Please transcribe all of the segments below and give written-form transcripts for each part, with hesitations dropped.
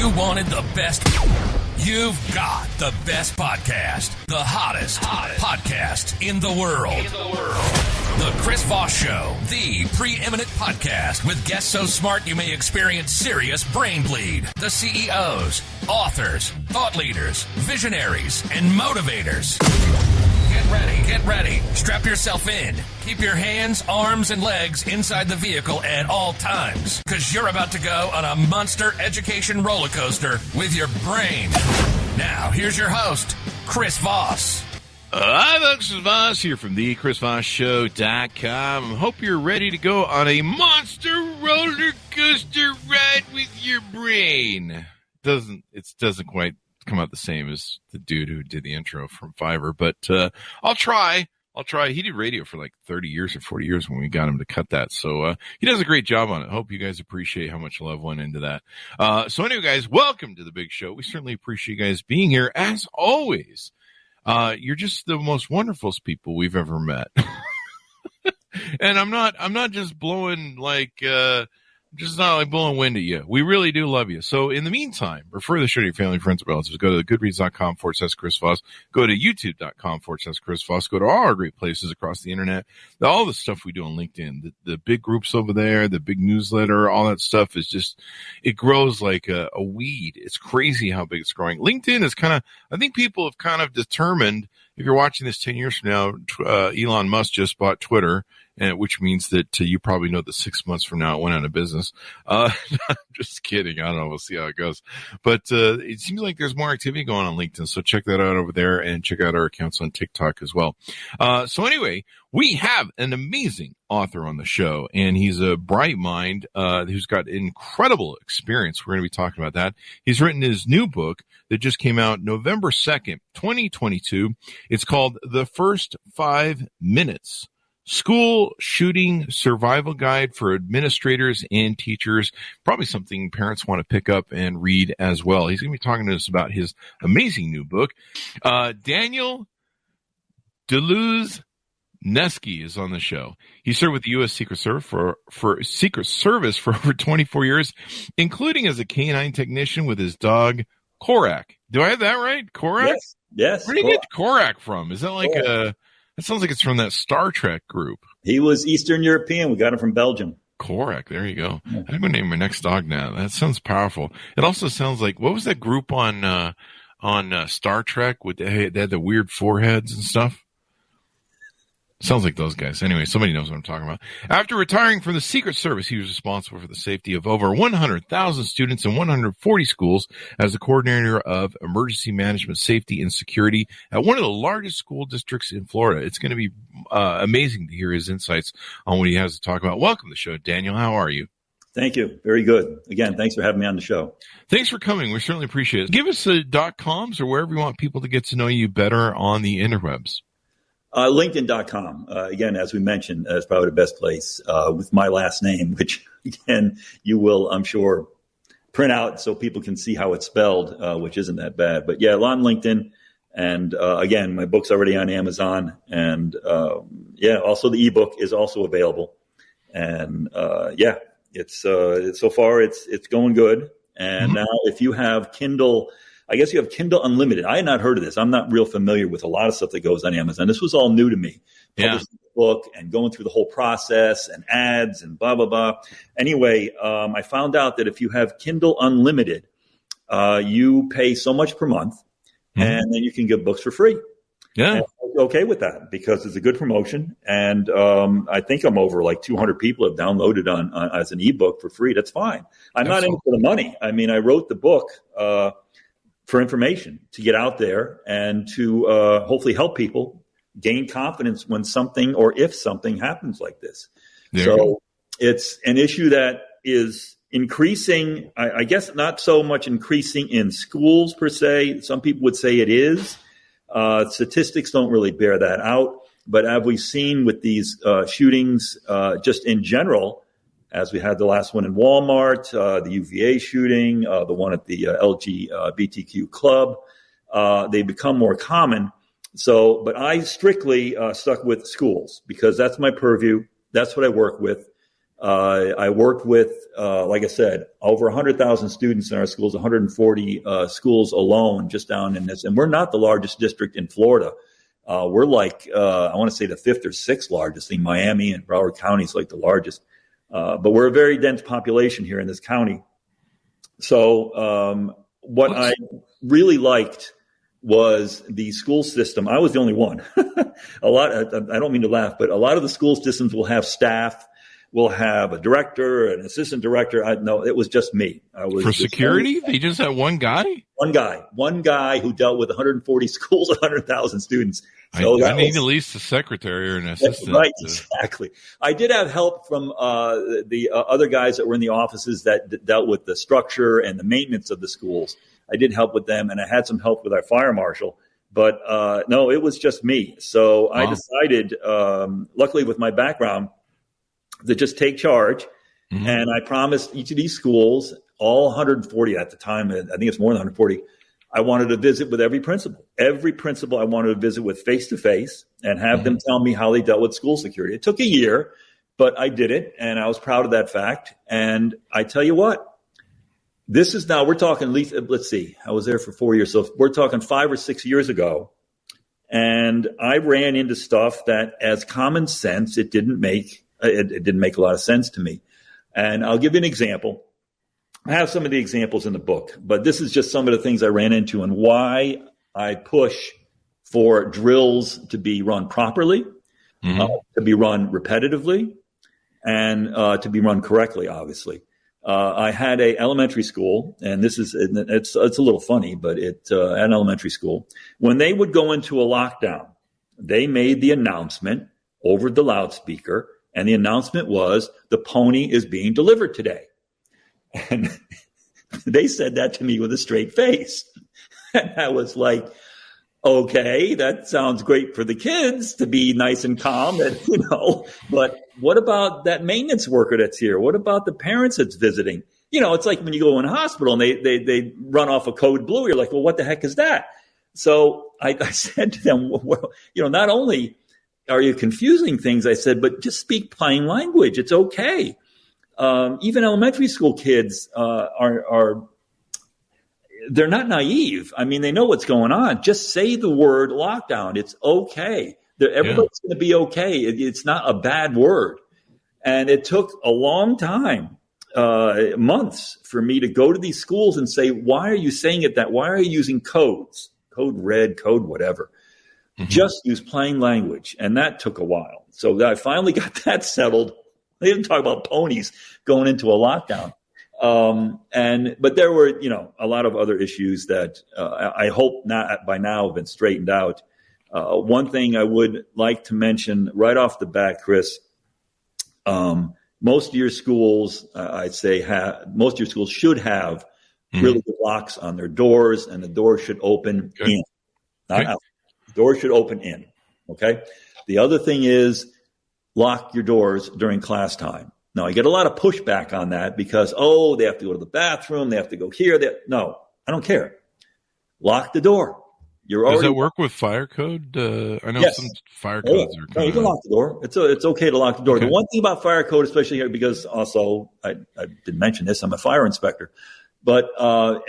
You wanted the best. You've got the best podcast. The hottest podcast in the world. The Chris Voss Show, the preeminent podcast with guests so smart you may experience serious brain bleed. The CEOs, authors, thought leaders, visionaries, and motivators. Get ready. Strap yourself in. Keep your hands, arms, and legs inside the vehicle at all times, because you're about to go on a monster education roller coaster with your brain. Now, here's your host, Chris Voss. Hi, folks. This is Voss here from thechrisvossshow.com. Hope you're ready to go on a monster roller coaster ride with your brain. It doesn't quite come out the same as the dude who did the intro from Fiverr, but I'll try. He did radio for like 30 years or 40 years when we got him to cut that. So he does a great job on it. Hope you guys appreciate how much love went into that. So anyway, guys, welcome to the big show. We certainly appreciate you guys being here. As always, you're just the most wonderful people we've ever met. And I'm not just blowing blowing wind at you. We really do love you. So in the meantime, refer the show to your family, friends, and relatives. Go to goodreads.com/Chris Voss. Go to youtube.com/Chris Voss. Go to all our great places across the internet. All the stuff we do on LinkedIn, the big groups over there, the big newsletter, all that stuff is just, it grows like a weed. It's crazy how big it's growing. LinkedIn is I think people have kind of determined, if you're watching this 10 years from now, Elon Musk just bought Twitter, and which means that you probably know that 6 months from now it went out of business. I'm just kidding. I don't know. We'll see how it goes. But it seems like there's more activity going on LinkedIn, so check that out over there, and check out our accounts on TikTok as well. So anyway, we have an amazing author on the show, and he's a bright mind who's got incredible experience. We're going to be talking about that. He's written his new book that just came out November 2nd, 2022. It's called The First 5 Minutes: School Shooting Survival Guide for Administrators and Teachers. Probably something parents want to pick up and read as well. He's going to be talking to us about his amazing new book. Dan Dluzneski is on the show. He served with the U.S. Secret Service for over 24 years, including as a canine technician with his dog, Korak. Do I have that right? Korak? Yes. Where do you get Korak from? Is that like It sounds like it's from that Star Trek group. He was Eastern European. We got him from Belgium. Korak. There you go. I'm going to name my next dog now. That sounds powerful. It also sounds like, what was that group on Star Trek? They had the weird foreheads and stuff. Sounds like those guys. Anyway, somebody knows what I'm talking about. After retiring from the Secret Service, he was responsible for the safety of over 100,000 students in 140 schools as the coordinator of emergency management, safety, and security at one of the largest school districts in Florida. It's going to be amazing to hear his insights on what he has to talk about. Welcome to the show, Daniel. How are you? Thank you. Very good. Again, thanks for having me on the show. Thanks for coming. We certainly appreciate it. Give us the .coms or wherever you want people to get to know you better on the interwebs. LinkedIn.com. Again, as we mentioned, is probably the best place with my last name, which, again, you will, I'm sure, print out so people can see how it's spelled, which isn't that bad. But, yeah, on LinkedIn. And, again, my book's already on Amazon. And, also the ebook is also available. And, it's so far it's going good. And now if you have Kindle, I guess you have Kindle Unlimited. I had not heard of this. I'm not real familiar with a lot of stuff that goes on Amazon. This was all new to me. Publishing the book and going through the whole process and ads and blah, blah, blah. Anyway, I found out that if you have Kindle Unlimited, you pay so much per month, and then you can get books for free. Yeah. And I'm okay with that because it's a good promotion. And I think I'm over like 200 people have downloaded on as an ebook for free. That's fine. I'm not in it for the money. I mean, I wrote the book for information, to get out there and to hopefully help people gain confidence when something or if something happens like this. So it's an issue that is increasing, I guess not so much increasing in schools per se. Some people would say it is. Statistics don't really bear that out. But as we've seen with these shootings just in general, as we had the last one in Walmart, the UVA shooting, the one at the LGBTQ club, they become more common. So, but I strictly stuck with schools because that's my purview. That's what I work with. I worked with, like I said, over 100,000 students in our schools, 140 schools alone just down in this. And we're not the largest district in Florida. We're like, I want to say the fifth or sixth largest thing. Miami and Broward County is like the largest. But we're a very dense population here in this county. So what I really liked was the school system. I was the only one. I don't mean to laugh, but a lot of the school systems will have staff, will have a director, an assistant director. No, it was just me. For security? They just had one guy? One guy who dealt with 140 schools, 100,000 students. So I need at least a secretary or an assistant. Right, exactly. I did have help from the other guys that were in the offices that dealt with the structure and the maintenance of the schools. I did help with them, and I had some help with our fire marshal. But no, it was just me. So I decided, luckily with my background, to just take charge. Mm-hmm. And I promised each of these schools, all 140 at the time, I think it's more than 140, I wanted to visit with every principal. Every principal I wanted to visit with face-to-face and have them tell me how they dealt with school security. It took a year, but I did it, and I was proud of that fact. And I tell you what, this is now, we're talking at least, let's see, I was there for 4 years, so we're talking 5 or 6 years ago. And I ran into stuff that, as common sense, it didn't make a lot of sense to me. And I'll give you an example. I have some of the examples in the book, but this is just some of the things I ran into and why I push for drills to be run properly, to be run repetitively, and to be run correctly, obviously. I had a elementary school, and it's a little funny, but at an elementary school, when they would go into a lockdown, they made the announcement over the loudspeaker, and the announcement was, the pony is being delivered today. And they said that to me with a straight face. And I was like, okay, that sounds great for the kids to be nice and calm, and, but what about that maintenance worker that's here? What about the parents that's visiting? It's like when you go in a hospital and they run off a code blue, you're like, well, what the heck is that? So I said to them, well, not only are you confusing things, I said, but just speak plain language. It's okay. Even elementary school kids they're not naive. I mean, they know what's going on. Just say the word lockdown. It's okay. Everybody's going to be okay. It's not a bad word. And it took a long time, months, for me to go to these schools and say, why are you saying it that? Why are you using codes? Code red, code whatever. Mm-hmm. Just use plain language. And that took a while. So I finally got that settled. They didn't talk about ponies going into a lockdown. But there were, a lot of other issues that I hope not by now have been straightened out. One thing I would like to mention right off the bat, Chris, most of your schools, I'd say, most of your schools should have really good locks on their doors, and the door should open in, not out. The door should open in. Okay. The other thing is, lock your doors during class time. Now, I get a lot of pushback on that because, they have to go to the bathroom. They have to go here. No, I don't care. Lock the door. Does that work with fire code? I know some fire codes are kind of... you can lock the door. It's okay to lock the door. Okay. The one thing about fire code, especially here, because also, I didn't mention this, I'm a fire inspector, but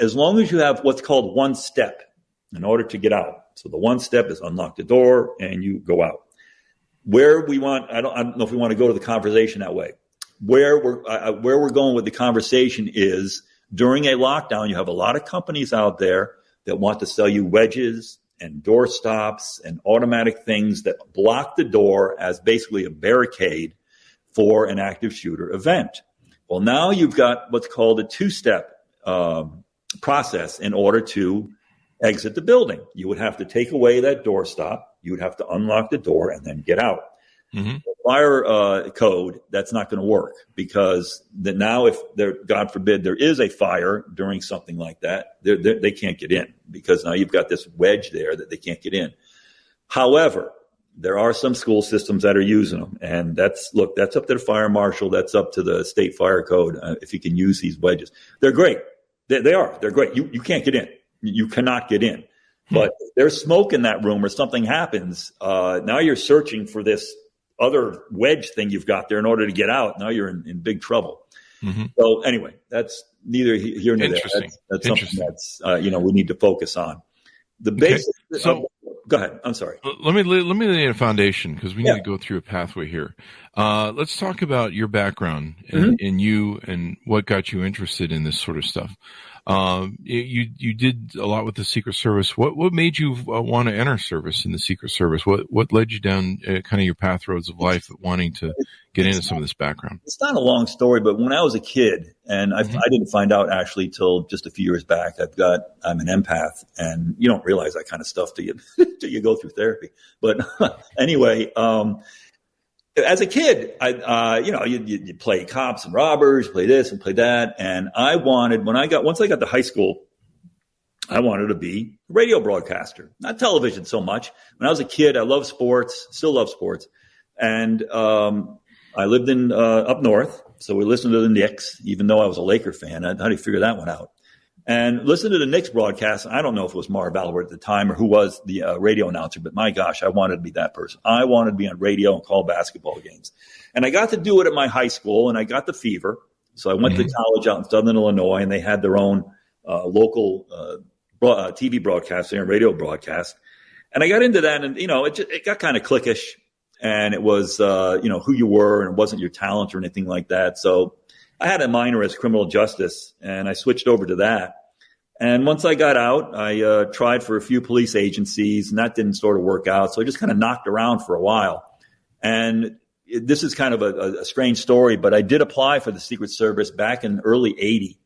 as long as you have what's called one step in order to get out. So the one step is unlock the door and you go out. Where we want, I don't know if we want to go to the conversation that way. Where we're going with the conversation is, during a lockdown, you have a lot of companies out there that want to sell you wedges and door stops and automatic things that block the door as basically a barricade for an active shooter event. Well, now you've got what's called a two-step process in order to exit the building. You would have to take away that door stop. You would have to unlock the door and then get out. Mm-hmm. The fire code, that's not going to work, because now if there, God forbid, there is a fire during something like that, they can't get in, because now you've got this wedge there that they can't get in. However, there are some school systems that are using them, and that's up to the fire marshal. That's up to the state fire code. If you can use these wedges, they're great. They're great. You can't get in. You cannot get in. But if there's smoke in that room or something happens, now you're searching for this other wedge thing you've got there in order to get out. Now you're in big trouble. Mm-hmm. So anyway, that's neither here nor there. That's something that's we need to focus on. The basics. Okay. So go ahead. I'm sorry. Let me lay a foundation because we need to go through a pathway here. Let's talk about your background and you and what got you interested in this sort of stuff. You did a lot with the Secret Service. What made you want to enter service in the Secret Service? What led you down kind of your pathroads of life, wanting to get into some of this background? It's not a long story, but when I was a kid, and I didn't find out actually till just a few years back, I'm an empath, and you don't realize that kind of stuff till you go through therapy. But anyway, as a kid, you play cops and robbers, play this and play that. And once I got to high school, I wanted to be a radio broadcaster, not television so much. When I was a kid, I loved sports, still love sports. And, I lived in, up north. So we listened to the Knicks, even though I was a Laker fan. How do you figure that one out? And listen to the Knicks broadcast. I don't know if it was Marv Albert at the time or who was the radio announcer, but my gosh, I wanted to be that person. I wanted to be on radio and call basketball games. And I got to do it at my high school, and I got the fever. So I went to college out in Southern Illinois, and they had their own local TV broadcast there and radio broadcast. And I got into that, and, it got kind of cliquish. And it was, who you were, and it wasn't your talent or anything like that. So I had a minor as criminal justice, and I switched over to that. And once I got out, I tried for a few police agencies, and that didn't sort of work out. So I just kind of knocked around for a while. And this is kind of a strange story, but I did apply for the Secret Service back in early 80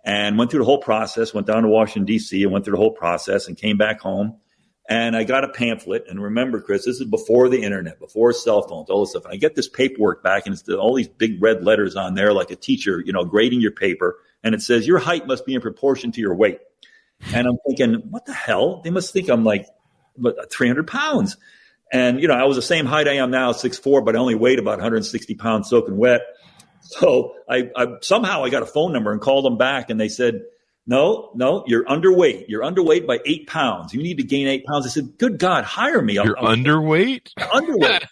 and went through the whole process, went down to Washington, D.C., and went through the whole process and came back home. And I got a pamphlet. And remember, Chris, this is before the internet, before cell phones, all this stuff. And I get this paperwork back, and it's all these big red letters on there, like a teacher, grading your paper. And it says, your height must be in proportion to your weight. And I'm thinking, what the hell? They must think I'm like 300 pounds. And, I was the same height I am now, 6'4", but I only weighed about 160 pounds soaking wet. So I somehow I got a phone number and called them back, and they said, No, you're underweight. You're underweight by 8 pounds. You need to gain 8 pounds. I said, good God, hire me. You're underweight? Underweight.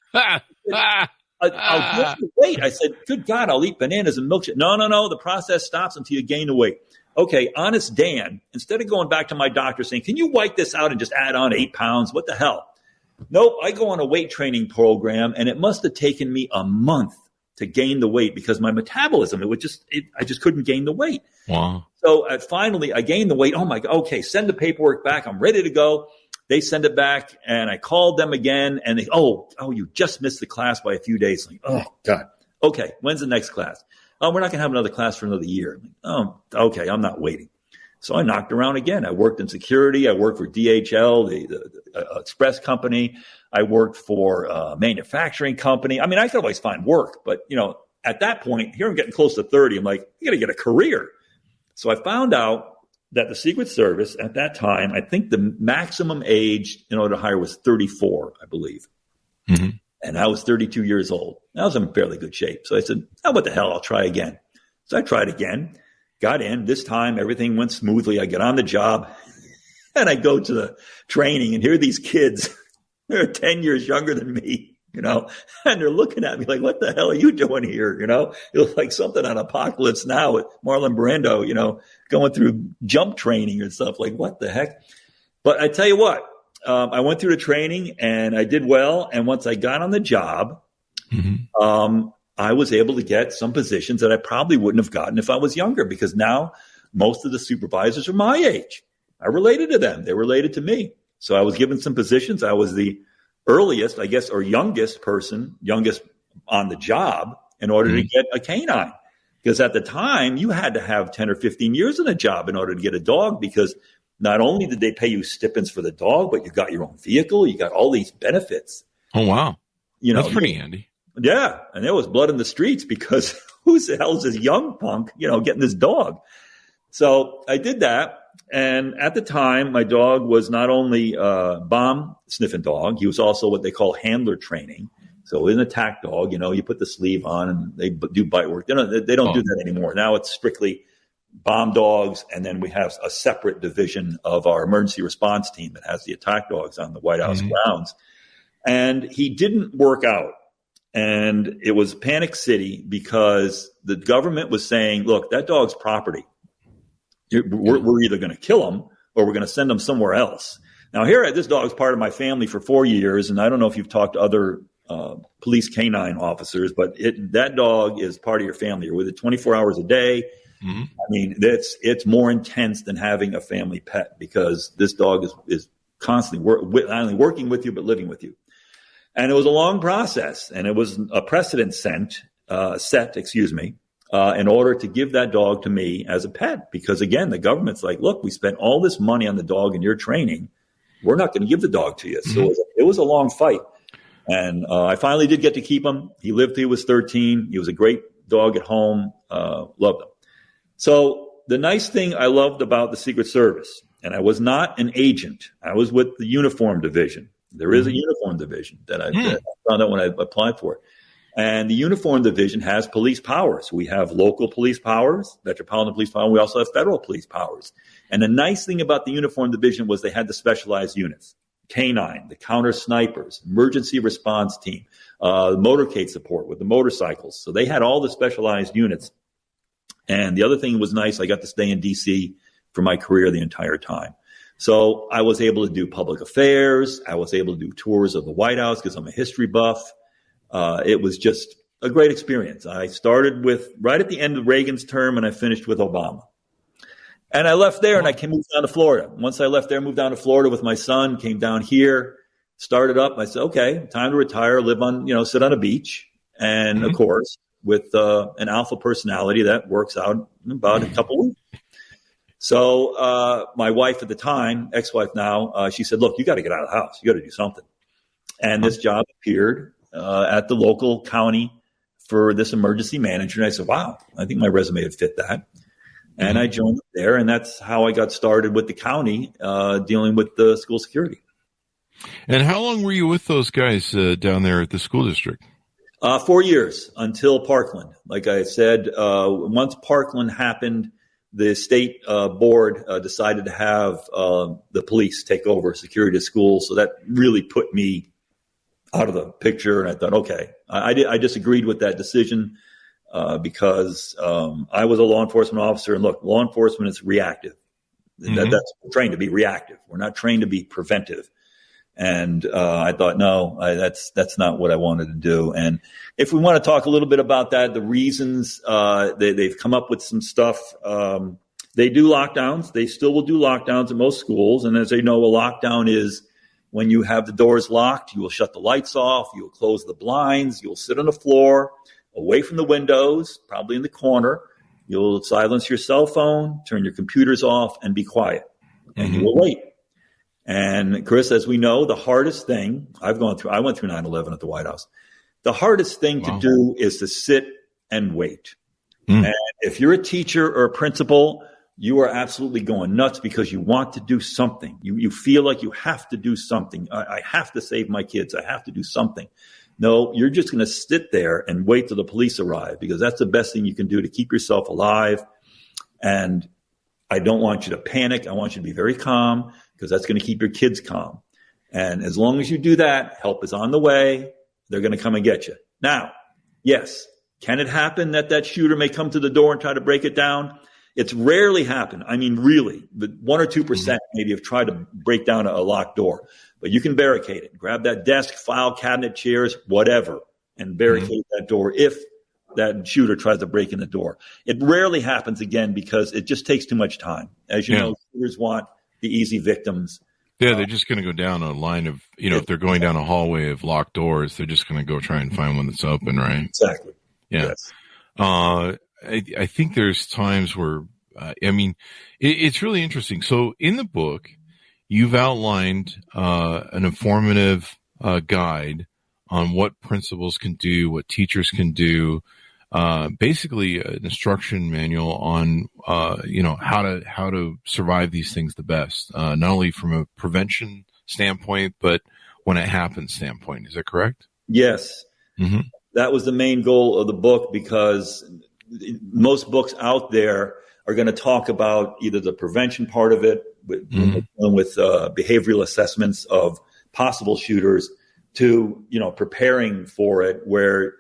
I'll gain the weight. I said, good God, I'll eat bananas and milkshake. No. The process stops until you gain the weight. Okay, honest Dan, instead of going back to my doctor saying, can you wipe this out and just add on 8 pounds? What the hell? Nope, I go on a weight training program, and it must have taken me a month to gain the weight because my metabolism, I just couldn't gain the weight. Wow. So finally I gained the weight. Oh my God. Okay. Send the paperwork back. I'm ready to go. They send it back, and I called them again, and they, you just missed the class by a few days. Like, oh God. Okay. When's the next class? Oh, we're not going to have another class for another year. Like, oh, okay. I'm not waiting. So I knocked around again. I worked in security. I worked for DHL, the express company. I worked for a manufacturing company. I mean, I could always find work, but at that point, here I'm getting close to 30. I'm like, you got to get a career. So I found out that the Secret Service at that time, I think the maximum age in order to hire was 34, I believe. Mm-hmm. And I was 32 years old. I was in fairly good shape. So I said, what the hell? I'll try again. So I tried again, got in. This time, everything went smoothly. I get on the job, and I go to the training, and here are these kids. They're 10 years younger than me, and they're looking at me like, what the hell are you doing here? It was like something on Apocalypse Now with Marlon Brando, going through jump training and stuff. Like, what the heck? But I tell you what, I went through the training, and I did well. And once I got on the job, I was able to get some positions that I probably wouldn't have gotten if I was younger, because now most of the supervisors are my age. I related to them. They related to me. So I was given some positions. I was the earliest, I guess, or youngest on the job in order to get a canine. Because at the time, you had to have 10 or 15 years in a job in order to get a dog, because not only did they pay you stipends for the dog, but you got your own vehicle. You got all these benefits. Oh, wow. That's pretty handy. Yeah. And there was blood in the streets because who the hell is this young punk, getting this dog? So I did that. And at the time, my dog was not only a bomb sniffing dog, he was also what they call handler training. So an attack dog, you put the sleeve on and they do bite work. They don't do that anymore. Now it's strictly bomb dogs. And then we have a separate division of our emergency response team that has the attack dogs on the White House grounds. And he didn't work out. And it was Panic City because the government was saying, look, that dog's property. We're either going to kill him or we're going to send him somewhere else. Now, this dog's part of my family for 4 years, and I don't know if you've talked to other police canine officers, but that dog is part of your family. You're with it 24 hours a day. Mm-hmm. I mean, it's more intense than having a family pet because this dog is constantly not only working with you, but living with you. And it was a long process, and it was a precedent set, in order to give that dog to me as a pet. Because again, the government's like, look, we spent all this money on the dog and your training. We're not going to give the dog to you. Mm-hmm. So it was a long fight. And I finally did get to keep him. He lived till he was 13. He was a great dog at home. Loved him. So the nice thing I loved about the Secret Service, and I was not an agent. I was with the uniform division. There is a uniform division that I found out when I applied for it. And the uniform division has police powers. We have local police powers, Metropolitan Police Power. We also have federal police powers. And the nice thing about the uniform division was they had the specialized units. K9, the counter snipers, emergency response team, motorcade support with the motorcycles. So they had all the specialized units. And the other thing was nice, I got to stay in D.C. for my career the entire time. So I was able to do public affairs. I was able to do tours of the White House because I'm a history buff. It was just a great experience. I started right at the end of Reagan's term, and I finished with Obama. And I left there, and I moved down to Florida. Once I left there, moved down to Florida with my son, came down here, started up. I said, okay, time to retire, sit on a beach. And of course, with an alpha personality, that works out in about a couple weeks. So my wife at the time, ex-wife now, she said, look, you got to get out of the house. You got to do something. And this job appeared at the local county for this emergency manager. And I said, wow, I think my resume would fit that. And I joined there, and that's how I got started with the county dealing with the school security. And how long were you with those guys down there at the school district? 4 years until Parkland. Like I said, once Parkland happened, the state board decided to have the police take over security of schools. So that really put me out of the picture. And I thought, okay, I disagreed with that decision because I was a law enforcement officer. And look, law enforcement is reactive. That's trained to be reactive. We're not trained to be preventive. And I thought, no, that's not what I wanted to do. And if we want to talk a little bit about that, the reasons they've come up with some stuff. They do lockdowns. They still will do lockdowns at most schools. And as they know, a lockdown is when you have the doors locked, you will shut the lights off, you will close the blinds, you'll sit on the floor, away from the windows, probably in the corner. You'll silence your cell phone, turn your computers off, and be quiet. And you will wait. And Chris, as we know, the hardest thing I went through 9/11 at the White House. The hardest thing to do is to sit and wait. And if you're a teacher or a principal, you are absolutely going nuts because you want to do something. You feel like you have to do something. I have to save my kids. I have to do something. No, you're just going to sit there and wait till the police arrive because that's the best thing you can do to keep yourself alive. And I don't want you to panic. I want you to be very calm because that's going to keep your kids calm. And as long as you do that, help is on the way. They're going to come and get you. Now, yes, can it happen that shooter may come to the door and try to break it down? It's rarely happened. I mean, really, but 1 or 2% maybe have tried to break down a locked door. But you can barricade it. Grab that desk, file cabinet, chairs, whatever, and barricade that door if that shooter tries to break in the door. It rarely happens again because it just takes too much time. As you know, shooters want the easy victims. Yeah, they're just going to go down a line of, if they're going down a hallway of locked doors, they're just going to go try and find one that's open, right? Exactly. Yeah. Yes. I think there's times where, it's really interesting. So in the book, you've outlined an informative guide on what principals can do, what teachers can do, basically an instruction manual on how to survive these things the best, not only from a prevention standpoint, but when it happens standpoint. Is that correct? Yes. Mm-hmm. That was the main goal of the book because most books out there are going to talk about either the prevention part of it with behavioral assessments of possible shooters, to, preparing for it, where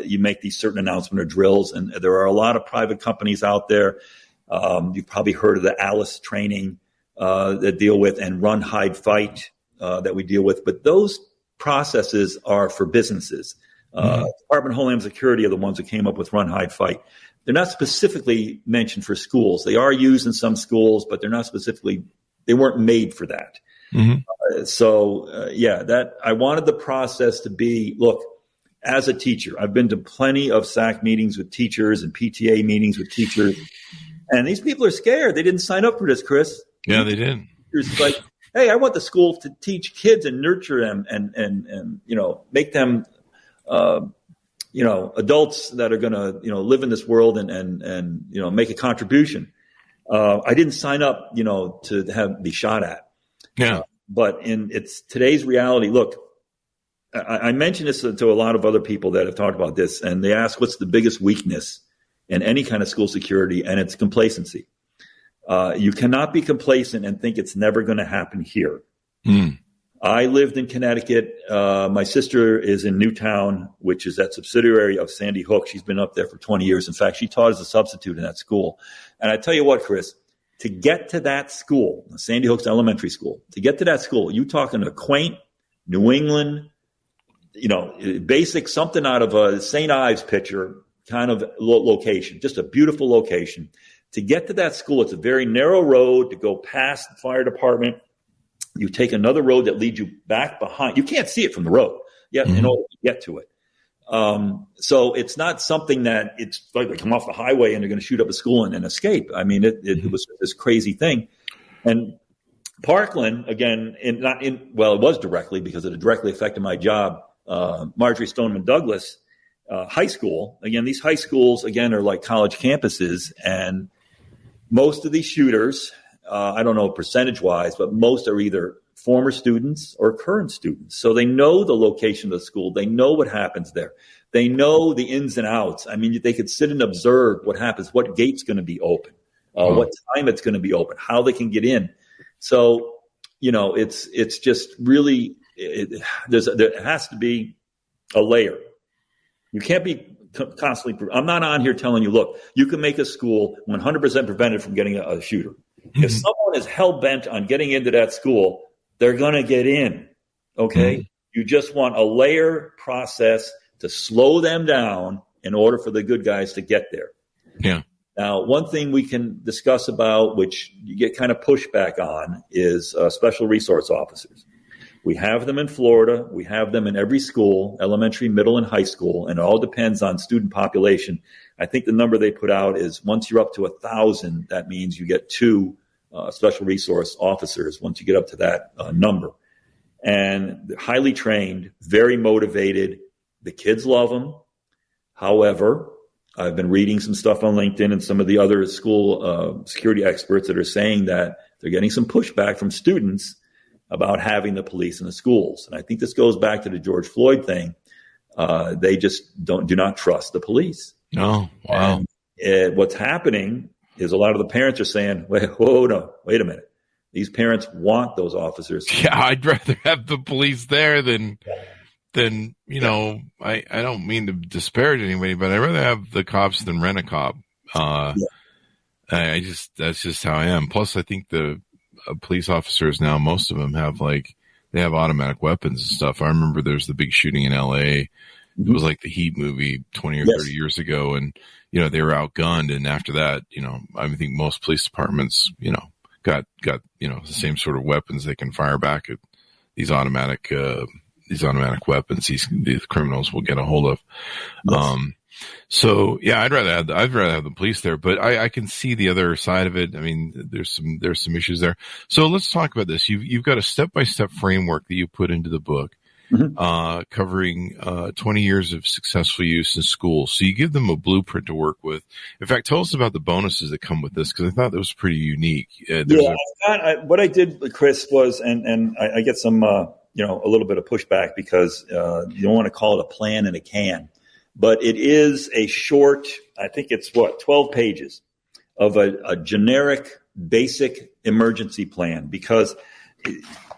you make these certain announcement or drills. And there are a lot of private companies out there. You've probably heard of the Alice training that deal with, and Run, Hide, Fight that we deal with. But those processes are for businesses. Department of Homeland Security are the ones that came up with Run, Hide, Fight. They're not specifically mentioned for schools. They are used in some schools, but they're not specifically, they weren't made for that. That I wanted the process to be, look, as a teacher, I've been to plenty of SAC meetings with teachers and PTA meetings with teachers, and these people are scared. They didn't sign up for this, Chris. Yeah, they didn't. It's like, hey, I want the school to teach kids and nurture them and make them adults that are going to, live in this world and make a contribution. I didn't sign up, to be shot at. Yeah. But it's today's reality. Look, I mentioned this to a lot of other people that have talked about this, and they ask, what's the biggest weakness in any kind of school security? And it's complacency. You cannot be complacent and think it's never going to happen here. I lived in Connecticut. My sister is in Newtown, which is that subsidiary of Sandy Hook. She's been up there for 20 years. In fact, she taught as a substitute in that school. And I tell you what, Chris, to get to that school, Sandy Hook's elementary school, to get to that school, you talking a quaint New England, basic, something out of a St. Ives picture kind of location, just a beautiful location. To get to that school, it's a very narrow road to go past the fire department. You take another road that leads you back behind. You can't see it from the road yet in order to get to it. So it's not something that it's like they come off the highway and they're going to shoot up a school and escape. I mean, it was this crazy thing. And Parkland, again, it was directly because it directly affected my job. Marjorie Stoneman Douglas High School. Again, these high schools, again, are like college campuses. And most of these shooters, I don't know percentage-wise, but most are either former students or current students. So they know the location of the school. They know what happens there. They know the ins and outs. I mean, they could sit and observe what happens, what gate's going to be open, what time it's going to be open, how they can get in. So, it's just really, there has to be a layer. You can't be constantly, I'm not on here telling you, look, you can make a school 100% prevented from getting a shooter. If someone is hell-bent on getting into that school, they're going to get in, okay? You just want a layer process to slow them down in order for the good guys to get there. Yeah. Now, one thing we can discuss about, which you get kind of pushback on, is special resource officers. We have them in Florida. We have them in every school, elementary, middle, and high school, and it all depends on student population. I think the number they put out is once you're up to 1,000, that means you get 2 special resource officers once you get up to that number. And they're highly trained, very motivated. The kids love them. However, I've been reading some stuff on LinkedIn and some of the other school security experts that are saying that they're getting some pushback from students about having the police in the schools. And I think this goes back to the George Floyd thing. They just do not trust the police. Oh, wow. And what's happening is a lot of the parents are saying, wait a minute. These parents want those officers. Yeah, I'd rather have the police there than I don't mean to disparage anybody, but I'd rather have the cops than rent a cop. That's just how I am. Plus, I think the police officers now, most of them have they have automatic weapons and stuff. I remember there's the big shooting in LA. It was like the Heat movie 20 or 30 years ago. And, they were outgunned. And after that, I think most police departments, got, the same sort of weapons they can fire back at these automatic weapons these criminals will get a hold of. Yes. So yeah, I'd rather have the police there, but I can see the other side of it. I mean, there's some issues there. So let's talk about this. You've got a step-by-step framework that you put into the book, covering 20 years of successful use in schools. So you give them a blueprint to work with. In fact, tell us about the bonuses that come with this, because I thought that was pretty unique. What I did, Chris, was, and I get some, a little bit of pushback because you don't want to call it a plan in a can. But it is a short, I think it's 12 pages of a generic, basic emergency plan. Because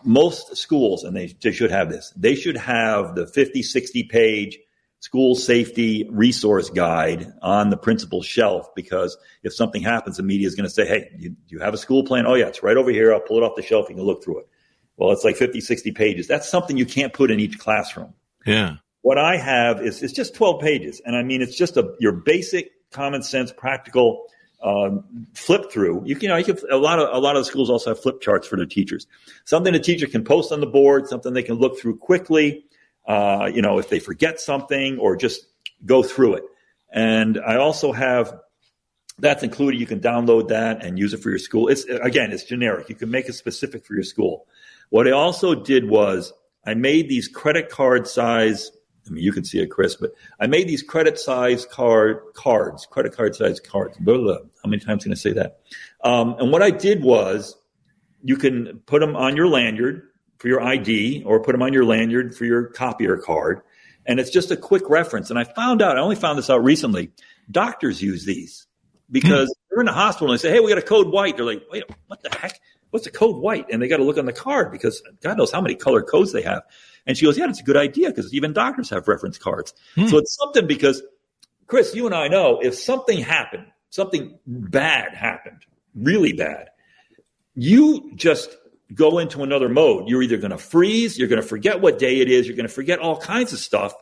most schools, and they should have this, they should have the 50, 60-page school safety resource guide on the principal's shelf, because if something happens, the media is going to say, hey, do you have a school plan? Oh, yeah, it's right over here. I'll pull it off the shelf. You can look through it. Well, it's like 50, 60 pages. That's something you can't put in each classroom. Yeah. What I have is it's just 12 pages. And I mean, it's just your basic common sense, practical flip through. You can a lot of the schools also have flip charts for their teachers. Something the teacher can post on the board, something they can look through quickly. If they forget something, or just go through it. And I also have, that's included. You can download that and use it for your school. It's generic. You can make it specific for your school. What I also did was I made these credit card size, I mean, you can see it, Chris, but I made these credit card size cards. Blah, blah. How many times can I say that? And what I did was, you can put them on your lanyard for your ID, or put them on your lanyard for your copier card. And it's just a quick reference. And I only found this out recently, doctors use these because they're in the hospital and they say, hey, we got a code white. They're like, wait, what the heck? What's a code white? And they got to look on the card because God knows how many color codes they have. And she goes, yeah, that's a good idea because even doctors have reference cards. So it's something, because Chris, you and I know if something happened, something bad happened, really bad, you just go into another mode. You're either going to freeze, you're going to forget what day it is, you're going to forget all kinds of stuff,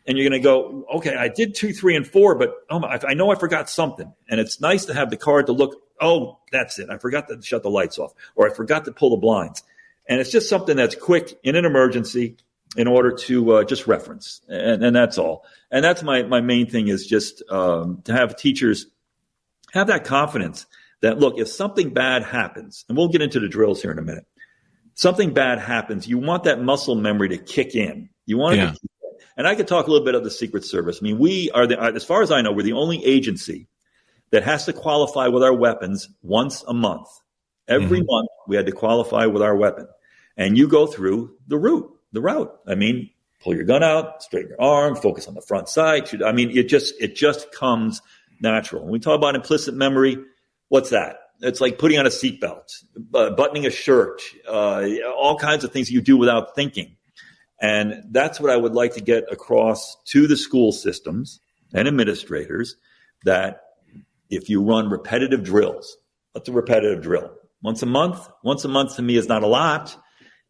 and you're going to go, okay, I did 2, 3, and 4, but I know I forgot something. And it's nice to have the card to look, oh, that's it. I forgot to shut the lights off, or I forgot to pull the blinds. And it's just something that's quick in an emergency in order to just reference. And that's all. And that's my main thing, is just to have teachers have that confidence that, look, if something bad happens, and we'll get into the drills here in a minute, something bad happens, you want that muscle memory to kick in. You want it to kick in. And I could talk a little bit of the Secret Service. I mean, we are, as far as I know, we're the only agency that has to qualify with our weapons once a month. Every month we had to qualify with our weapon. And you go through the route. I mean, pull your gun out, straighten your arm, focus on the front side. I mean, it just comes natural. When we talk about implicit memory, what's that? It's like putting on a seatbelt, buttoning a shirt, all kinds of things you do without thinking. And that's what I would like to get across to the school systems and administrators, that if you run repetitive drills, what's a repetitive drill? Once a month to me is not a lot.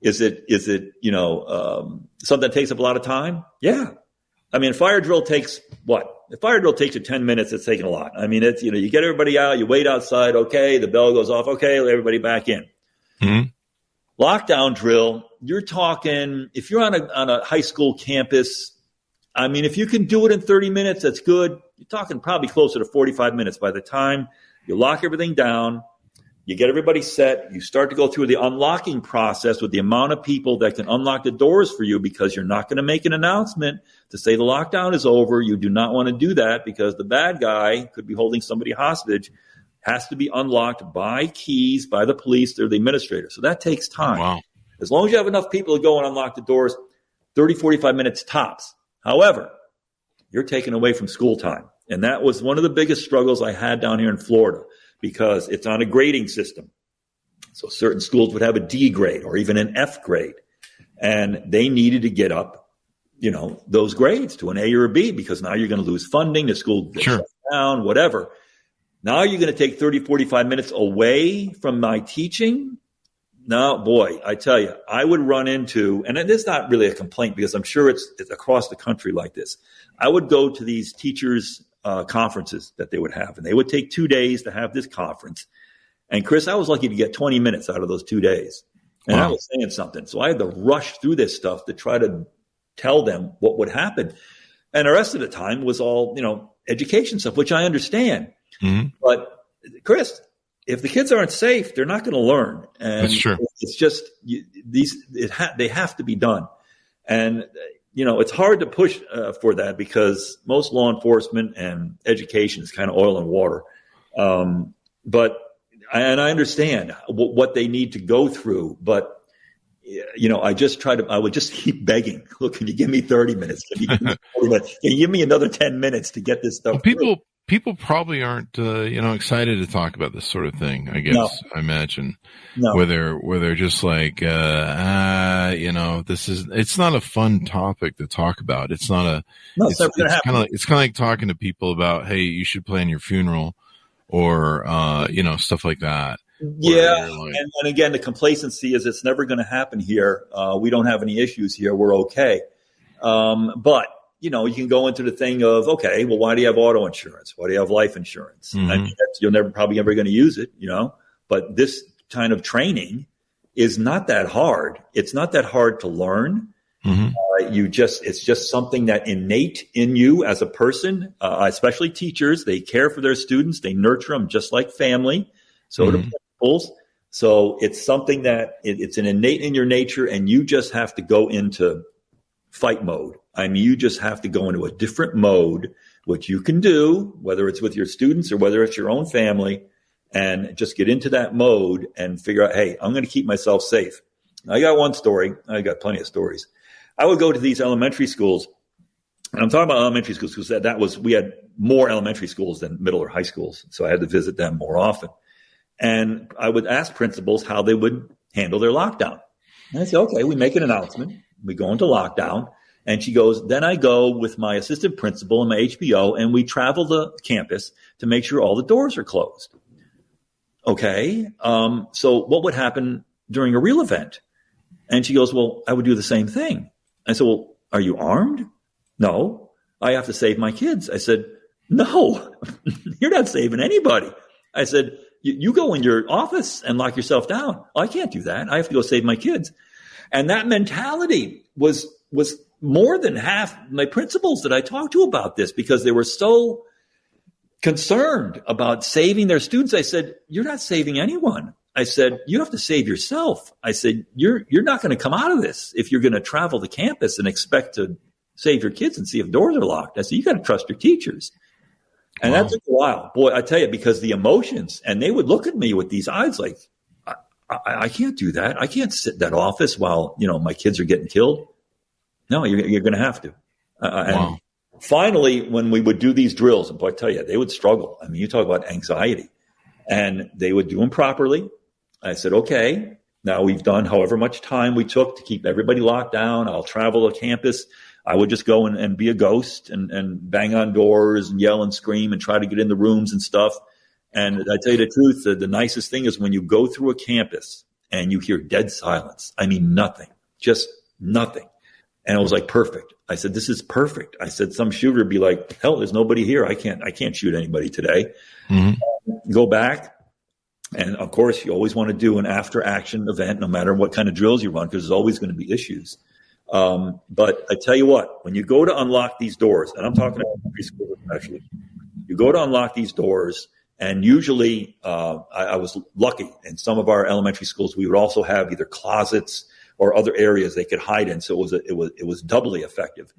Is it something that takes up a lot of time? Yeah. I mean, fire drill takes what? If fire drill takes you 10 minutes, it's taking a lot. I mean, it's, you get everybody out, you wait outside. Okay. The bell goes off. Okay. Let everybody back in. Lockdown drill. You're talking, if you're on a high school campus, I mean, if you can do it in 30 minutes, that's good. You're talking probably closer to 45 minutes by the time you lock everything down. You get everybody set. You start to go through the unlocking process with the amount of people that can unlock the doors for you, because you're not going to make an announcement to say the lockdown is over. You do not want to do that, because the bad guy could be holding somebody hostage. Has to be unlocked by keys, by the police or the administrator. So that takes time. Wow. As long as you have enough people to go and unlock the doors, 30, 45 minutes tops. However, you're taken away from school time. And that was one of the biggest struggles I had down here in Florida, because it's on a grading system. So certain schools would have a D grade or even an F grade, and they needed to get up, those grades to an A or a B, because now you're going to lose funding. The school gets shut down, whatever. Now you're going to take 30, 45 minutes away from my teaching. Now, boy, I tell you, I would run into, and it is not really a complaint, because I'm sure it's across the country like this. I would go to these teachers' conferences that they would have, and they would take 2 days to have this conference. And Chris, I was lucky to get 20 minutes out of those 2 days. And I was saying something. So I had to rush through this stuff to try to tell them what would happen. And the rest of the time was all, education stuff, which I understand. But Chris, if the kids aren't safe, they're not going to learn. And that's true. It's just they have to be done. And, it's hard to push for that, because most law enforcement and education is kind of oil and water. But I understand what they need to go through. But, I would just keep begging. Look, can you give me 30 minutes? Can you give me 40 minutes? Can you give me another 10 minutes to get this stuff? Well, people probably aren't, excited to talk about this sort of thing. I guess No. I imagine No. where they're just like, it's not a fun topic to talk about. It's not a. No, it's never going to happen. It's kind of like talking to people about, hey, you should plan your funeral, or stuff like that. Yeah, and again, the complacency is it's never going to happen here. We don't have any issues here. We're okay. But you can go into the thing of, okay, well, why do you have auto insurance? Why do you have life insurance? Mm-hmm. I mean, you're probably never going to use it, But this kind of training is not that hard. It's not that hard to learn. Mm-hmm. It's just something that innate in you as a person, especially teachers. They care for their students. They nurture them just like family. So do principals. So it's something that it's an innate in your nature, and you just have to go into fight mode. I mean, you just have to go into a different mode, which you can do, whether it's with your students or whether it's your own family, and just get into that mode and figure out, hey, I'm going to keep myself safe. I got one story. I got plenty of stories. I would go to these elementary schools, and I'm talking about elementary schools because we had more elementary schools than middle or high schools, so I had to visit them more often. And I would ask principals how they would handle their lockdown. And I say, okay, we make an announcement. We go into lockdown. And she goes, then I go with my assistant principal and my HBO, and we travel the campus to make sure all the doors are closed. Okay, so what would happen during a real event? And she goes, well, I would do the same thing. I said, well, are you armed? No, I have to save my kids. I said, no, you're not saving anybody. I said, you go in your office and lock yourself down. I can't do that. I have to go save my kids. And that mentality was more than half my principals that I talked to about this, because they were so concerned about saving their students. I said, you're not saving anyone. I said, you have to save yourself. I said, you're not going to come out of this if you're going to travel the campus and expect to save your kids and see if doors are locked. I said, you got to trust your teachers. And that took a while. Boy, I tell you, because the emotions, and they would look at me with these eyes like, I can't do that. I can't sit in that office while, my kids are getting killed. No, you're going to have to. And finally, when we would do these drills, and boy, I tell you, they would struggle. I mean, you talk about anxiety. And they would do them properly. I said, okay, now we've done however much time we took to keep everybody locked down. I'll travel to campus. I would just go and be a ghost and bang on doors and yell and scream and try to get in the rooms and stuff. And I tell you the truth, the nicest thing is when you go through a campus and you hear dead silence. I mean, nothing, just nothing. And it was like perfect. I said, this is perfect. I said, some shooter would be like, hell, there's nobody here. I can't shoot anybody today. Mm-hmm. Go back. And of course, you always want to do an after action event, no matter what kind of drills you run, because there's always going to be issues. But I tell you what, when you go to unlock these doors, and I'm talking about preschool especially, you go to unlock these doors, and usually I was lucky in some of our elementary schools, we would also have either closets or other areas they could hide in. So it was doubly effective.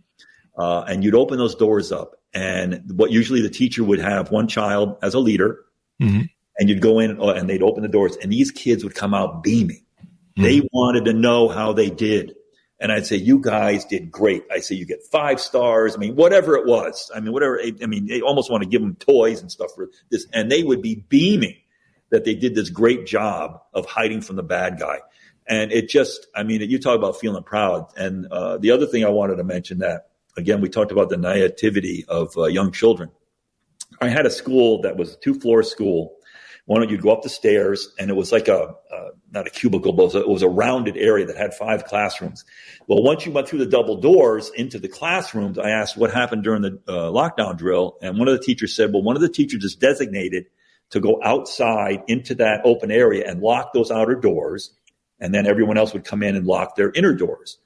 And you'd open those doors up, and what usually the teacher would have one child as a leader, mm-hmm. and you'd go in and they'd open the doors, and these kids would come out beaming. Mm-hmm. They wanted to know how they did. And I'd say, you guys did great. I say, you get 5 stars. I mean, whatever it was. I mean, they almost want to give them toys and stuff for this. And they would be beaming that they did this great job of hiding from the bad guy. And it just, I mean, you talk about feeling proud. And the other thing I wanted to mention that, again, we talked about the naivety of young children. I had a school that was a 2-floor school. You'd go up the stairs, and it was like not a cubicle, but it was a rounded area that had 5 classrooms. Well, once you went through the double doors into the classrooms, I asked what happened during the lockdown drill. And one of the teachers said, well, one of the teachers is designated to go outside into that open area and lock those outer doors. And then everyone else would come in and lock their inner doors.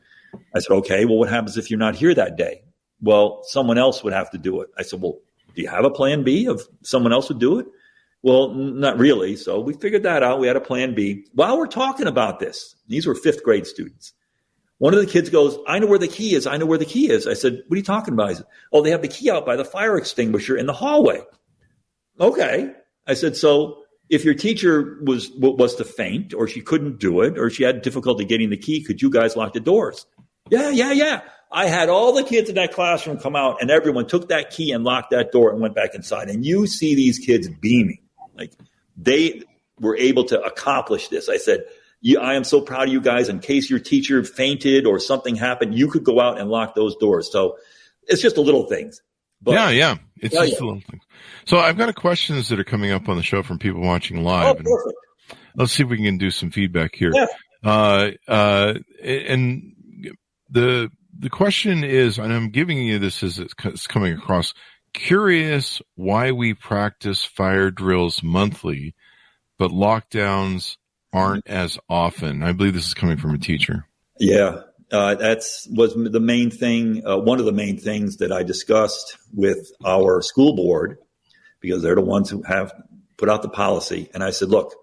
I said, okay, well, what happens if you're not here that day? Well, someone else would have to do it. I said, well, do you have a plan B if someone else would do it? Well, not really. So we figured that out. We had a plan B. While we're talking about this, these were 5th grade students. One of the kids goes, I know where the key is. I know where the key is. I said, what are you talking about? He said, oh, they have the key out by the fire extinguisher in the hallway. Okay. I said, so if your teacher was to faint, or she couldn't do it, or she had difficulty getting the key, could you guys lock the doors? Yeah. I had all the kids in that classroom come out, and everyone took that key and locked that door and went back inside. And you see these kids beaming. Like, they were able to accomplish this. I said, I am so proud of you guys. In case your teacher fainted or something happened, you could go out and lock those doors. So it's just the little things. But, yeah. It's just the little things. So I've got questions that are coming up on the show from people watching live. Oh, perfect. Let's see if we can do some feedback here. Yeah. And the question is, and I'm giving you this as it's coming across, curious why we practice fire drills monthly, but lockdowns aren't as often. I believe this is coming from a teacher. Yeah. Was the main thing, one of the main things that I discussed with our school board, because they're the ones who have put out the policy. And I said, look,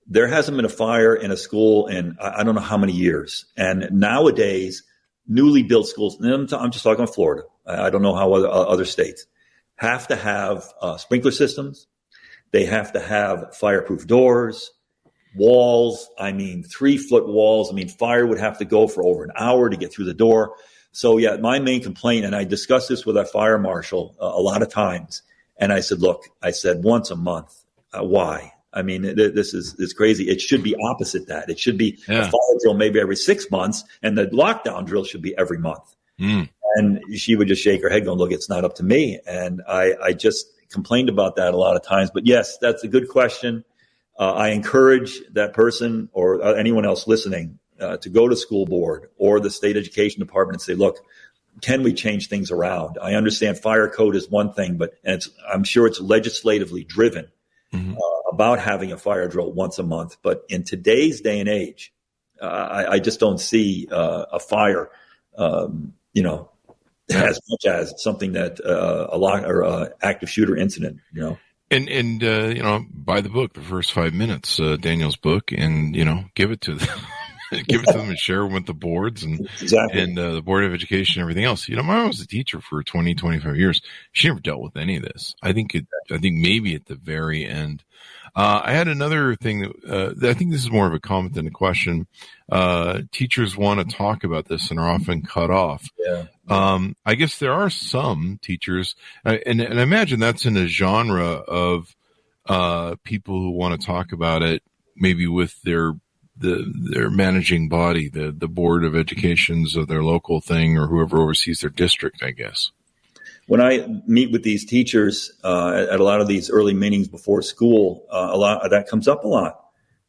there hasn't been a fire in a school in I don't know how many years. And nowadays, newly built schools, and I'm just talking about Florida, I don't know how other states, have to have sprinkler systems. They have to have fireproof doors, walls. 3-foot walls. Fire would have to go for over an hour to get through the door. So yeah, my main complaint, and I discussed this with our fire marshal a lot of times. And I said, look, once a month. Why? This is crazy. It should be opposite that. It should be a fire drill maybe every 6 months, and the lockdown drill should be every month. And she would just shake her head going, look, it's not up to me. And I just complained about that a lot of times. But yes, that's a good question. I encourage that person or anyone else listening to go to school board or the state education department and say, look, can we change things around? I understand fire code is one thing, but I'm sure it's legislatively driven about having a fire drill once a month. But in today's day and age, I just don't see a fire, as much as something that active shooter incident, And buy the book, The First 5 Minutes, Daniel's book, and, give it to them. Give it to them and share them with the boards and the Board of Education and everything else. My mom was a teacher for 20, 25 years. She never dealt with any of this. I think maybe at the very end. I had another thing that I think this is more of a comment than a question. Teachers want to talk about this and are often cut off. Yeah. I guess there are some teachers, and I imagine that's in a genre of people who want to talk about it, maybe with their managing body, the Board of Educations of their local thing, or whoever oversees their district, I guess. When I meet with these teachers at a lot of these early meetings before school, a lot that comes up a lot.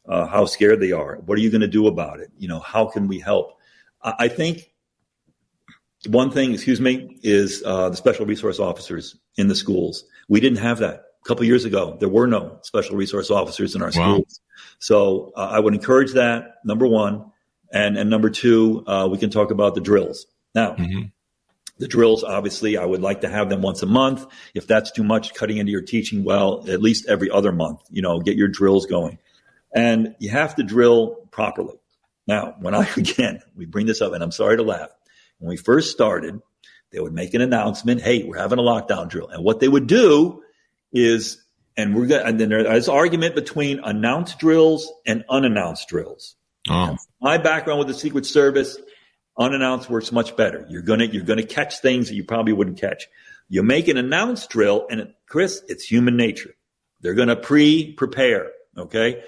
How scared they are. What are you going to do about it? How can we help? I think one thing, is the special resource officers in the schools. We didn't have that a couple of years ago. There were no special resource officers in our schools. So I would encourage that, number one. And number two, we can talk about the drills. Now, the drills, obviously, I would like to have them once a month. If that's too much cutting into your teaching, well, at least every other month, get your drills going. And you have to drill properly. Now, we bring this up, and I'm sorry to laugh. When we first started, they would make an announcement, hey, we're having a lockdown drill. And what they would do is, and then there's argument between announced drills and unannounced drills. Oh. My background with the Secret Service, unannounced works much better. You're gonna catch things that you probably wouldn't catch. You make an announced drill, and Chris, it's human nature. They're gonna prepare, okay?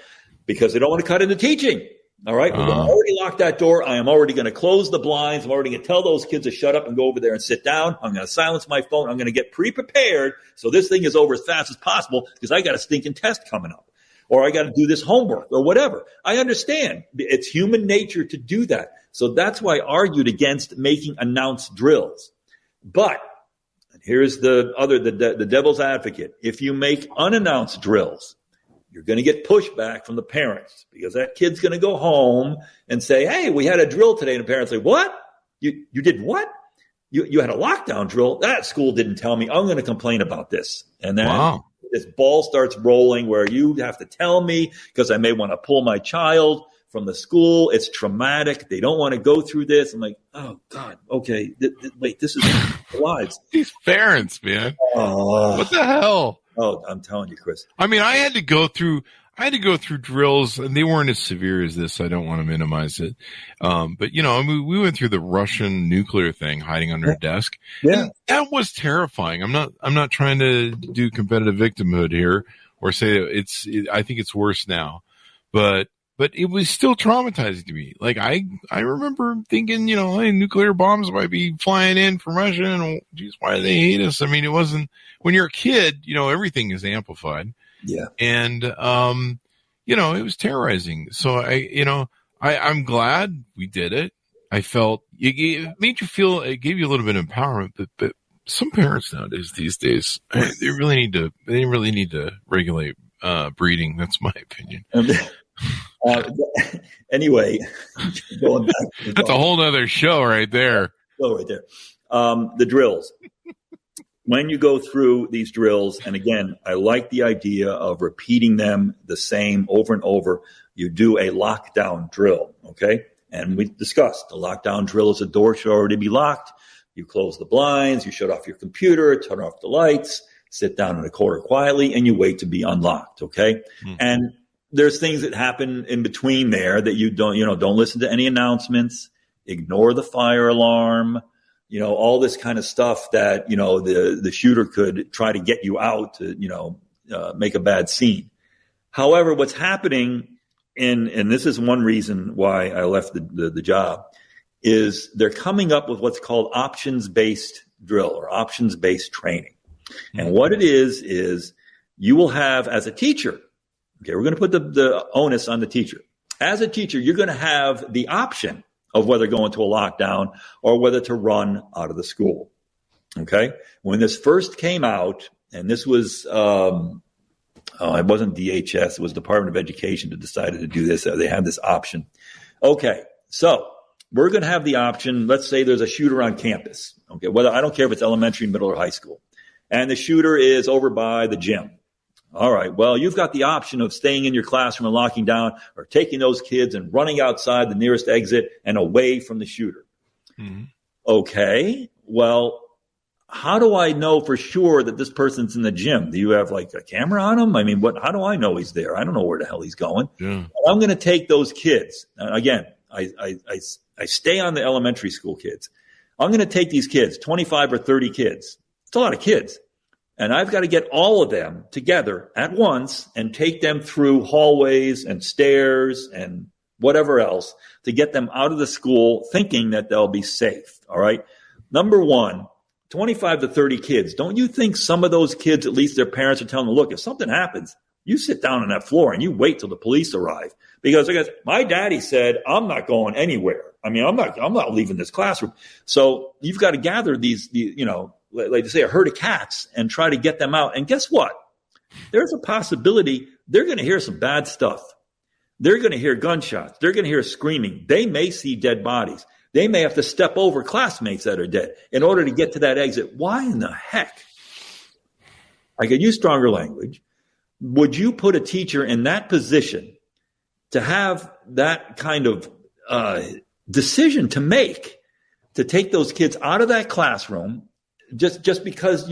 Because they don't want to cut into teaching. All right, we're going to already lock that door. I am already going to close the blinds. I'm already going to tell those kids to shut up and go over there and sit down. I'm going to silence my phone. I'm going to get pre-prepared so this thing is over as fast as possible because I got a stinking test coming up, or I got to do this homework or whatever. I understand it's human nature to do that. So that's why I argued against making announced drills. But here's the devil's advocate. If you make unannounced drills, you're going to get pushback from the parents because that kid's going to go home and say, hey, we had a drill today. And the parents say, what? You did what? You had a lockdown drill? That school didn't tell me. I'm going to complain about this. And then this ball starts rolling where you have to tell me because I may want to pull my child from the school. It's traumatic. They don't want to go through this. I'm like, oh, God, okay. Wait, this is their lives. These parents, man. What the hell? Oh, I'm telling you, Chris. I mean, I had to go through I had to go through drills, and they weren't as severe as this. I don't want to minimize it. But, we went through the Russian nuclear thing, hiding under a desk. Yeah. And that was terrifying. I'm not trying to do competitive victimhood here or say I think it's worse now. But it was still traumatizing to me. Like, I remember thinking, hey, nuclear bombs might be flying in from Russia, and geez, why do they hate us? I mean, it wasn't, when you're a kid, everything is amplified. Yeah. And, it was terrorizing. So I'm glad we did it. I felt it made you feel, it gave you a little bit of empowerment, but some parents nowadays, these days, they really need to regulate, breeding. That's my opinion. Anyway, going back. That's a whole nother show right there. The drills. When you go through these drills, and again, I like the idea of repeating them the same over and over. You do a lockdown drill, okay? And we discussed the lockdown drill is the door should already be locked. You close the blinds, you shut off your computer, turn off the lights, sit down in a corner quietly, and you wait to be unlocked, okay? Mm-hmm. And there's things that happen in between there that you don't listen to any announcements, ignore the fire alarm, all this kind of stuff that, the shooter could try to get you out to, make a bad scene. However, what's happening and this is one reason why I left the job, is they're coming up with what's called options-based drill or options-based training. Mm-hmm. And what it is you will have as a teacher, okay, we're going to put the onus on the teacher. As a teacher, you're going to have the option of whether going to a lockdown or whether to run out of the school. Okay. When this first came out, and this was, it wasn't DHS, it was Department of Education that decided to do this. They had this option. Okay. So we're going to have the option. Let's say there's a shooter on campus. Okay. Whether, I don't care if it's elementary, middle, or high school. And the shooter is over by the gym. All right. Well, you've got the option of staying in your classroom and locking down, or taking those kids and running outside the nearest exit and away from the shooter. Mm-hmm. Okay. Well, how do I know for sure that this person's in the gym? Do you have like a camera on him? I mean, how do I know he's there? I don't know where the hell he's going. Yeah. I'm going to take those kids. Again, I stay on the elementary school kids. I'm going to take these kids, 25 or 30 kids. It's a lot of kids. And I've got to get all of them together at once and take them through hallways and stairs and whatever else to get them out of the school thinking that they'll be safe. All right. Number one, 25 to 30 kids. Don't you think some of those kids, at least their parents are telling them, look, if something happens, you sit down on that floor and you wait till the police arrive. Because my daddy said, I'm not going anywhere. I mean, I'm not leaving this classroom. So you've got to gather these like to say, a herd of cats and try to get them out. And guess what? There's a possibility they're going to hear some bad stuff. They're going to hear gunshots. They're going to hear screaming. They may see dead bodies. They may have to step over classmates that are dead in order to get to that exit. Why in the heck? I could use stronger language. Would you put a teacher in that position to have that kind of decision to make, to take those kids out of that classroom just because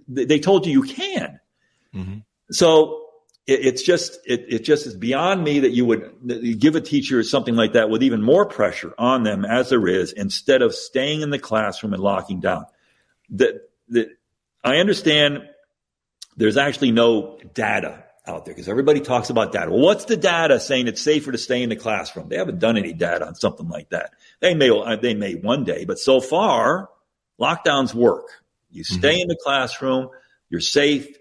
they told you can? Mm-hmm. So it just is beyond me that you would give a teacher something like that with even more pressure on them as there is, instead of staying in the classroom and locking down. I understand there's actually no data out there because everybody talks about data. Well, what's the data saying it's safer to stay in the classroom? They haven't done any data on something like that. They may one day, but so far, lockdowns work. You stay in the classroom, you're safe,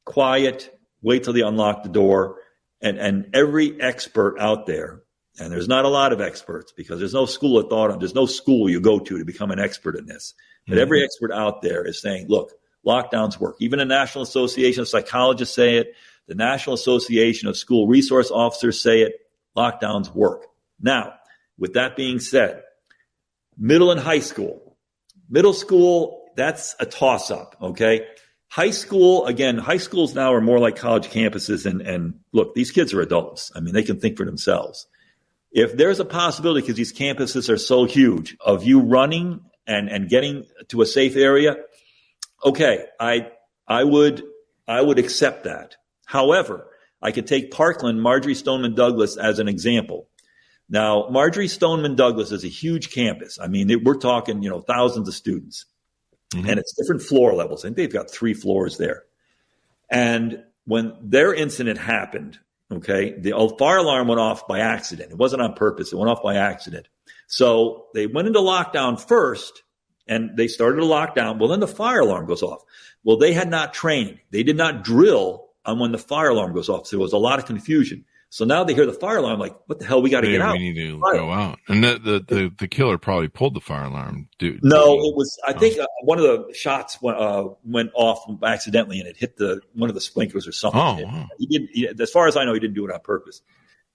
quiet, wait till they unlock the door. And every expert out there, and there's not a lot of experts because there's no school of thought, there's no school you go to become an expert in this. But every expert out there is saying, look, lockdowns work. Even the National Association of Psychologists say it. The National Association of School Resource Officers say it. Lockdowns work. Now, with that being said, middle and high school. Middle school, that's a toss-up, okay? High school, again, high schools now are more like college campuses. And look, these kids are adults. I mean, they can think for themselves. If there's a possibility, because these campuses are so huge, of you running and getting to a safe area, okay, I would accept that. However, I could take Parkland, Marjorie Stoneman Douglas as an example. Now, Marjorie Stoneman Douglas is a huge campus. I mean, we're talking, thousands of students. Mm-hmm. And it's different floor levels. I think they've got 3 floors there. And when their incident happened, okay, the fire alarm went off by accident. It wasn't on purpose. It went off by accident. So they went into lockdown first, and they started a lockdown. Well, then the fire alarm goes off. Well, they had not trained. They did not drill on when the fire alarm goes off. So there was a lot of confusion. So now they hear the fire alarm, like, what the hell? We got to get out. We need to go out. And the killer probably pulled the fire alarm. No, it was, I think one of the shots went off accidentally, and it hit one of the sprinklers or something. Oh, wow. He as far as I know, he didn't do it on purpose.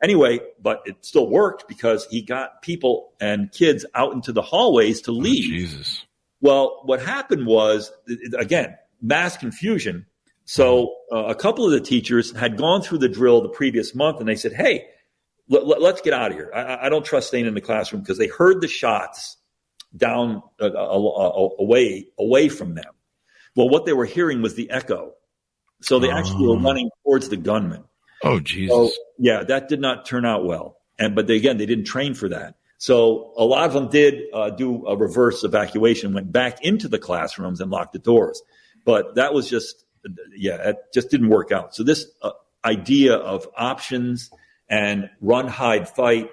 Anyway, but it still worked because he got people and kids out into the hallways to leave. Oh, Jesus. Well, what happened was, again, mass confusion. So a couple of the teachers had gone through the drill the previous month, and they said, hey, let's get out of here. I don't trust staying in the classroom, because they heard the shots down away from them. Well, what they were hearing was the echo. So they actually were running towards the gunman. Oh, Jesus. So, yeah, that did not turn out well. But they didn't train for that. So a lot of them did do a reverse evacuation, went back into the classrooms and locked the doors. But that was just... it just didn't work out. So this idea of options and run, hide, fight,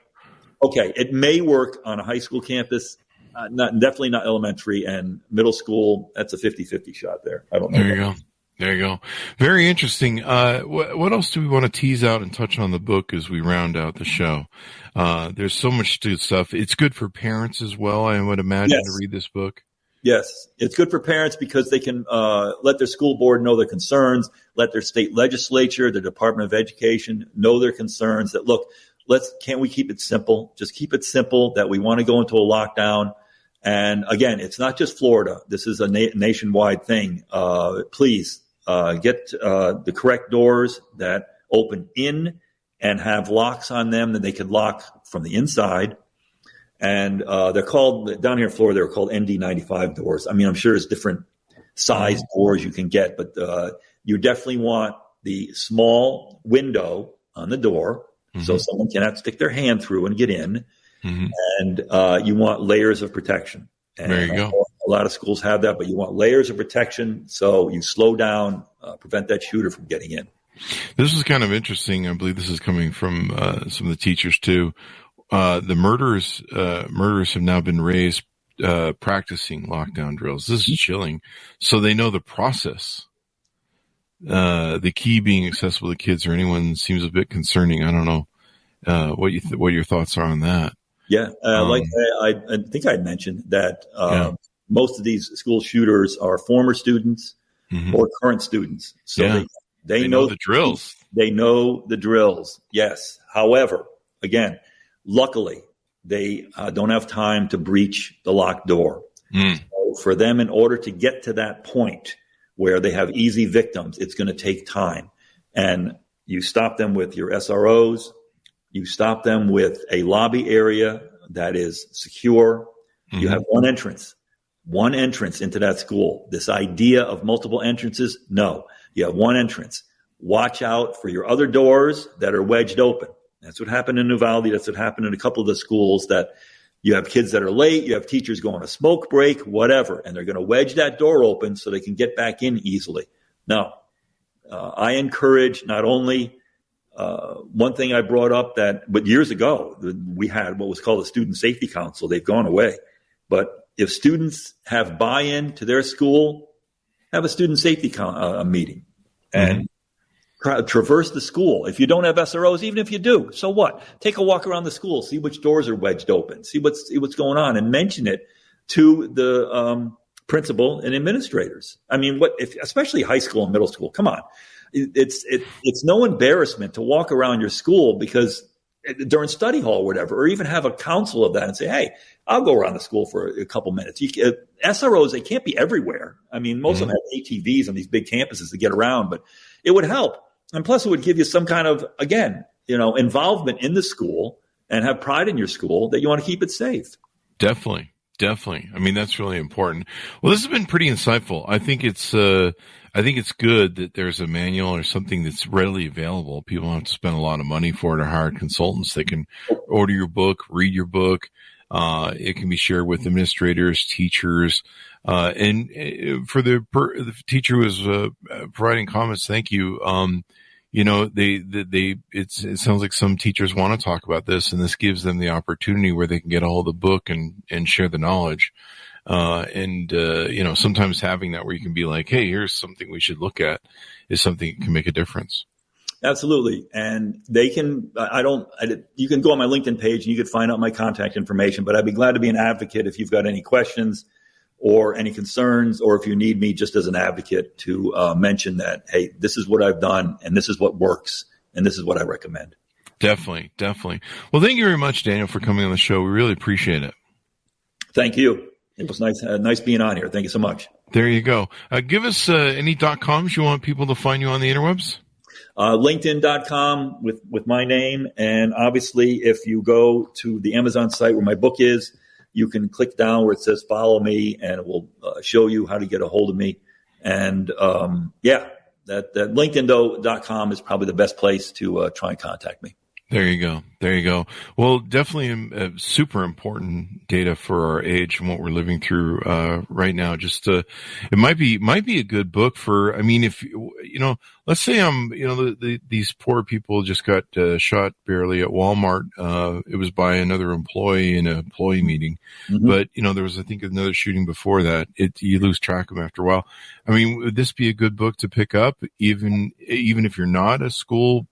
okay, it may work on a high school campus, definitely not elementary, and middle school. That's a 50-50 shot there. I don't know. There you go. Very interesting. What else do we want to tease out and touch on the book as we round out the show? There's so much good stuff. It's good for parents as well, I would imagine, to read this book. Yes, it's good for parents because they can let their school board know their concerns, let their state legislature, the Department of Education know their concerns. That, look, can't we keep it simple? Just keep it simple that we want to go into a lockdown. And again, it's not just Florida. This is a nationwide thing. Please get the correct doors that open in and have locks on them that they can lock from the inside. And they're called, down here in Florida, they're called ND95 doors. I mean, I'm sure there's different size doors you can get, but you definitely want the small window on the door, so someone cannot stick their hand through and get in. And you want layers of protection. And there you go. A lot of schools have that, but you want layers of protection so you slow down, prevent that shooter from getting in. This is kind of interesting. I believe this is coming from some of the teachers too. The murderers have now been raised practicing lockdown drills. This is chilling. So they know the process. The key being accessible to kids or anyone seems a bit concerning. I don't know what your thoughts are on that. Yeah, I think I mentioned that most of these school shooters are former students or current students. So they know the drills. They know the drills. Yes. However, again, luckily, they don't have time to breach the locked door. So for them, in order to get to that point where they have easy victims, it's going to take time. And you stop them with your SROs. You stop them with a lobby area that is secure. You have one entrance into that school. This idea of multiple entrances, no. You have one entrance. Watch out for your other doors that are wedged open. That's what happened in Uvalde. That's what happened in a couple of the schools, that you have kids that are late. You have teachers going a smoke break, whatever, and they're going to wedge that door open so they can get back in easily. Now, I encourage not only one thing I brought up but years ago, we had what was called a Student Safety Council. They've gone away. But if students have buy-in to their school, have a Student Safety meeting and traverse the school. If you don't have SROs, even if you do, so what? Take a walk around the school, see which doors are wedged open, see what's going on, and mention it to the principal and administrators. I mean, especially high school and middle school? Come on, it's no embarrassment to walk around your school because during study hall or whatever, or even have a council of that and say, hey, I'll go around the school for a couple minutes. SROs, they can't be everywhere. I mean, most of them have ATVs on these big campuses to get around, but it would help. And plus, it would give you some kind of, again, involvement in the school and have pride in your school that you want to keep it safe. Definitely. I mean, that's really important. Well, this has been pretty insightful. I think it's I think it's good that there's a manual or something that's readily available. People don't have to spend a lot of money for it or hire consultants. They can order your book, read your book. It can be shared with administrators, teachers, and for the teacher who was providing comments, thank you. It sounds like some teachers want to talk about this, and this gives them the opportunity where they can get a hold of the book and share the knowledge. Sometimes having that where you can be like, hey, here's something we should look at is something that can make a difference. Absolutely. And they can, you can go on my LinkedIn page and you can find out my contact information, but I'd be glad to be an advocate if you've got any questions or any concerns, or if you need me just as an advocate to mention that, hey, this is what I've done and this is what works and this is what I recommend. Definitely. Well, thank you very much, Daniel, for coming on the show. We really appreciate it. Thank you. It was nice being on here. Thank you so much. There you go. Give us any .coms you want people to find you on the interwebs. LinkedIn.com with my name. And obviously, if you go to the Amazon site where my book is, you can click down where it says follow me, and it will show you how to get a hold of me. And that LinkedIn.com is probably the best place to try and contact me. There you go. Well, definitely super important data for our age and what we're living through right now. Just it might be a good book for. I mean, if let's say these poor people just got shot barely at Walmart. It was by another employee in an employee meeting, but there was, I think, another shooting before that. You lose track of them after a while. I mean, would this be a good book to pick up, even if you're not in school?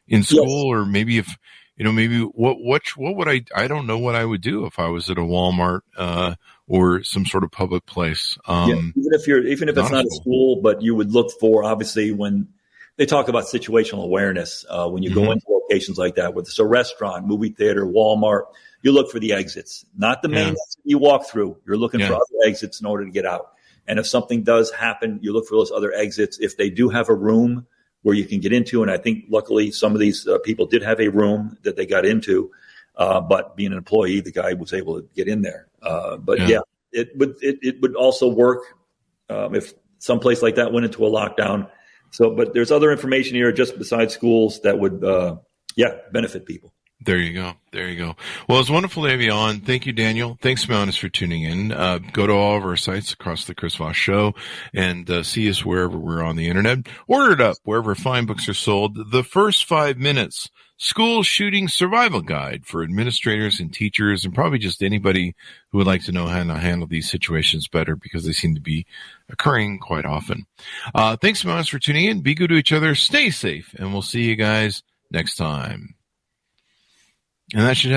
Yes. Or maybe if, maybe what would I don't know what I would do if I was at a Walmart, or some sort of public place. Even if it's not a school, but you would look for, obviously, when they talk about situational awareness, when you go into locations like that, whether it's a restaurant, movie theater, Walmart, you look for the exits, not the main exit you walk through. You're looking for other exits in order to get out. And if something does happen, you look for those other exits. If they do have a room where you can get into, and I think luckily some of these people did have a room that they got into, but being an employee, the guy was able to get in there. It would also work if some place like that went into a lockdown. So, but there's other information here just besides schools that would benefit people. There you go. Well, it's wonderful to have you on. Thank you, Daniel. Thanks, Mountis, for tuning in. Go to all of our sites across the Chris Voss Show and see us wherever we're on the internet. Order it up wherever fine books are sold. The First 5 Minutes School Shooting Survival Guide for administrators and teachers, and probably just anybody who would like to know how to handle these situations better, because they seem to be occurring quite often. Thanks, Mountis, for tuning in. Be good to each other. Stay safe, and we'll see you guys next time. And that should